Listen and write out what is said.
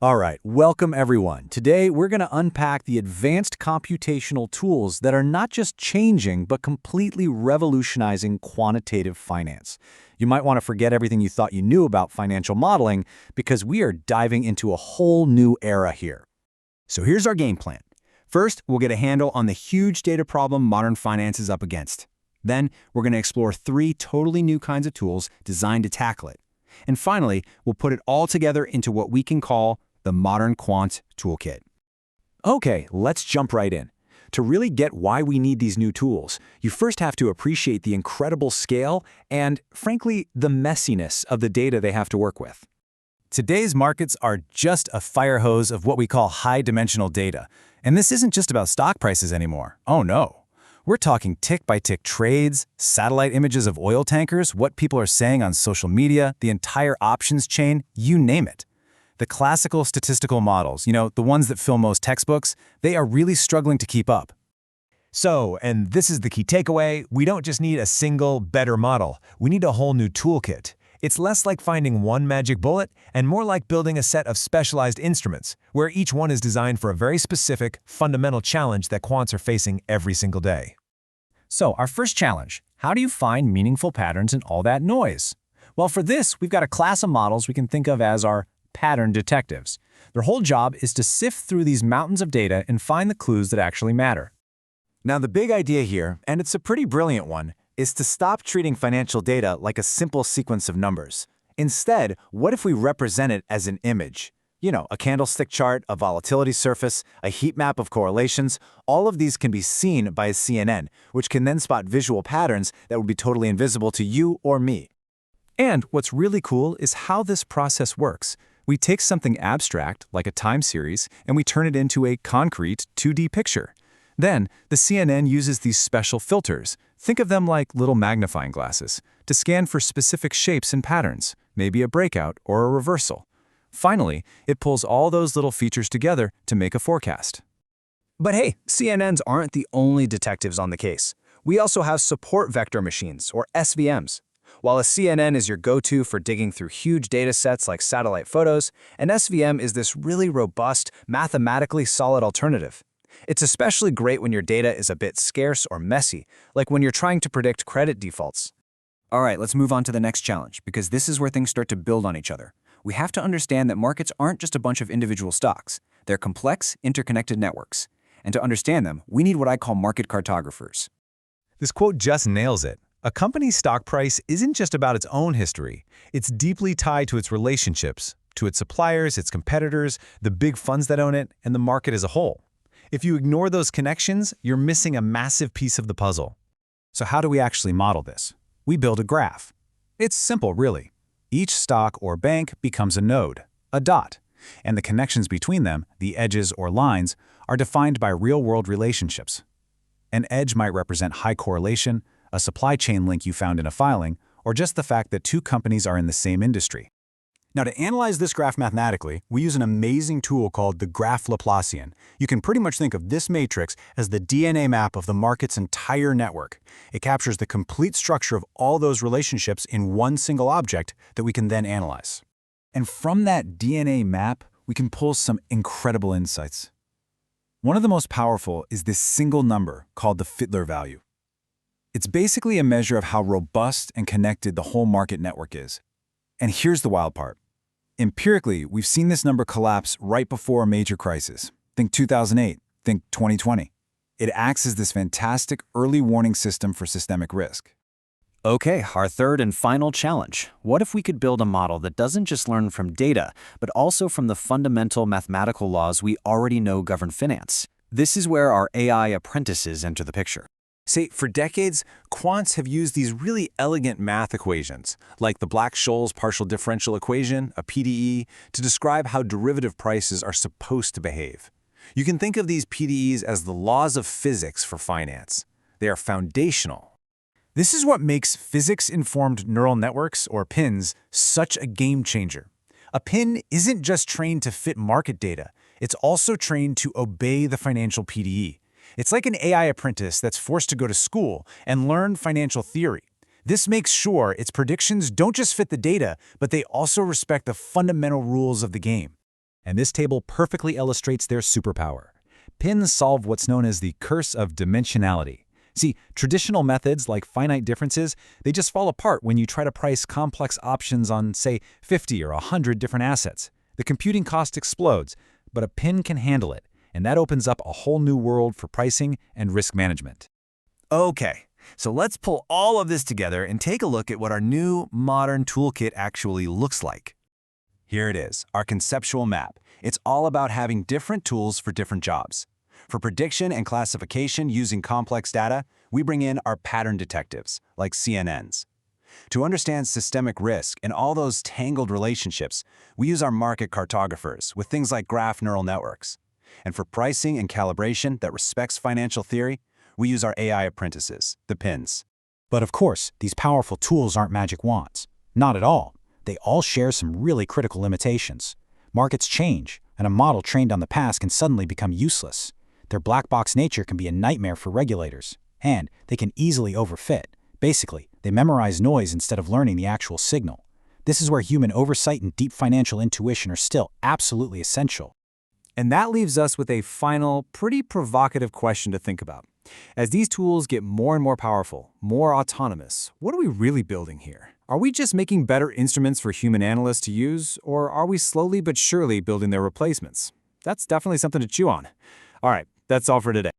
All right, welcome everyone. Today we're going to unpack the advanced computational tools that are not just changing, but completely revolutionizing quantitative finance. You might want to forget everything you thought you knew about financial modeling because we are diving into a whole new era here. So here's our game plan. First, we'll get a handle on the huge data problem modern finance is up against. Then, we're going to explore 3 totally new kinds of tools designed to tackle it. And finally, we'll put it all together into what we can call the Modern Quant Toolkit. Okay, let's jump right in. To really get why we need these new tools, you first have to appreciate the incredible scale and, frankly, the messiness of the data they have to work with. Today's markets are just a fire hose of what we call high-dimensional data. And this isn't just about stock prices anymore. Oh no. We're talking tick-by-tick trades, satellite images of oil tankers, what people are saying on social media, the entire options chain, you name it. The classical statistical models, the ones that fill most textbooks, they are really struggling to keep up. So, and this is the key takeaway, we don't just need a single, better model. We need a whole new toolkit. It's less like finding one magic bullet and more like building a set of specialized instruments, where each one is designed for a very specific, fundamental challenge that quants are facing every single day. So, our first challenge, how do you find meaningful patterns in all that noise? Well, for this, we've got a class of models we can think of as our pattern detectives. Their whole job is to sift through these mountains of data and find the clues that actually matter. Now, the big idea here, and it's a pretty brilliant one, is to stop treating financial data like a simple sequence of numbers. Instead, what if we represent it as an image? A candlestick chart, a volatility surface, a heat map of correlations, all of these can be seen by a CNN, which can then spot visual patterns that would be totally invisible to you or me. And what's really cool is how this process works. We take something abstract, like a time series, and we turn it into a concrete 2D picture. Then, the CNN uses these special filters. Think of them like little magnifying glasses, to scan for specific shapes and patterns, maybe a breakout or a reversal. Finally, it pulls all those little features together to make a forecast. But hey, CNNs aren't the only detectives on the case. We also have support vector machines, or SVMs. While a CNN is your go-to for digging through huge data sets like satellite photos, an SVM is this really robust, mathematically solid alternative. It's especially great when your data is a bit scarce or messy, like when you're trying to predict credit defaults. All right, let's move on to the next challenge, because this is where things start to build on each other. We have to understand that markets aren't just a bunch of individual stocks. They're complex, interconnected networks. And to understand them, we need what I call market cartographers. This quote just nails it. A company's stock price isn't just about its own history. It's deeply tied to its relationships, to its suppliers, its competitors, the big funds that own it, and the market as a whole. If you ignore those connections, you're missing a massive piece of the puzzle. So how do we actually model this? We build a graph. It's simple, really. Each stock or bank becomes a node, a dot, and the connections between them, the edges or lines, are defined by real-world relationships. An edge might represent high correlation, a supply chain link you found in a filing, or just the fact that 2 companies are in the same industry. Now, to analyze this graph mathematically, we use an amazing tool called the graph Laplacian. You can pretty much think of this matrix as the DNA map of the market's entire network. It captures the complete structure of all those relationships in one single object that we can then analyze. And from that DNA map, we can pull some incredible insights. One of the most powerful is this single number called the Fitler value. It's basically a measure of how robust and connected the whole market network is. And here's the wild part. Empirically, we've seen this number collapse right before a major crisis. Think 2008, think 2020. It acts as this fantastic early warning system for systemic risk. Okay, our third and final challenge. What if we could build a model that doesn't just learn from data, but also from the fundamental mathematical laws we already know govern finance? This is where our AI apprentices enter the picture. See, for decades, quants have used these really elegant math equations, like the Black-Scholes partial differential equation, a PDE, to describe how derivative prices are supposed to behave. You can think of these PDEs as the laws of physics for finance. They are foundational. This is what makes physics-informed neural networks, or PINs, such a game changer. A PIN isn't just trained to fit market data, it's also trained to obey the financial PDE. It's like an AI apprentice that's forced to go to school and learn financial theory. This makes sure its predictions don't just fit the data, but they also respect the fundamental rules of the game. And this table perfectly illustrates their superpower. Pins solve what's known as the curse of dimensionality. See, traditional methods like finite differences, they just fall apart when you try to price complex options on, say, 50 or 100 different assets. The computing cost explodes, but a pin can handle it, and that opens up a whole new world for pricing and risk management. Okay, so let's pull all of this together and take a look at what our new, modern toolkit actually looks like. Here it is, our conceptual map. It's all about having different tools for different jobs. For prediction and classification using complex data, we bring in our pattern detectives, like CNNs. To understand systemic risk and all those tangled relationships, we use our market cartographers with things like graph neural networks. And for pricing and calibration that respects financial theory, we use our AI apprentices, the pins. But of course, these powerful tools aren't magic wands. Not at all. They all share some really critical limitations. Markets change, and a model trained on the past can suddenly become useless. Their black box nature can be a nightmare for regulators, and they can easily overfit. Basically, they memorize noise instead of learning the actual signal. This is where human oversight and deep financial intuition are still absolutely essential. And that leaves us with a final, pretty provocative question to think about. As these tools get more and more powerful, more autonomous, what are we really building here? Are we just making better instruments for human analysts to use, or are we slowly but surely building their replacements? That's definitely something to chew on. All right, that's all for today.